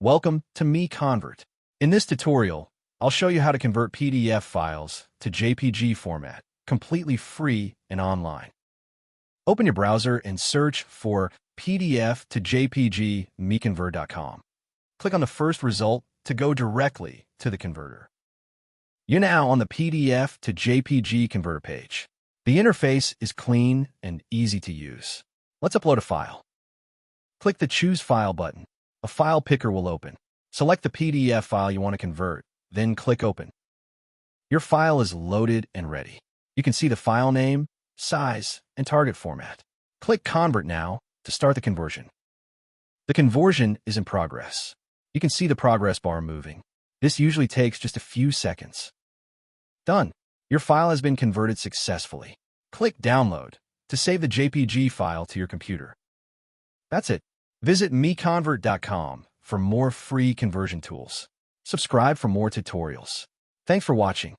Welcome to MiConvert. In this tutorial, I'll show you how to convert PDF files to JPG format, completely free and online. Open your browser and search for PDF to JPG MiConvert.com. Click on the first result to go directly to the converter. You're now on the PDF to JPG converter page. The interface is clean and easy to use. Let's upload a file. Click the Choose File button. A file picker will open. Select the PDF file you want to convert, then click Open. Your file is loaded and ready. You can see the file name, size, and target format. Click Convert now to start the conversion. The conversion is in progress. You can see the progress bar moving. This usually takes just a few seconds. Done. Your file has been converted successfully. Click Download to save the JPG file to your computer. That's it. Visit MiConvert.com for more free conversion tools. Subscribe for more tutorials. Thanks for watching.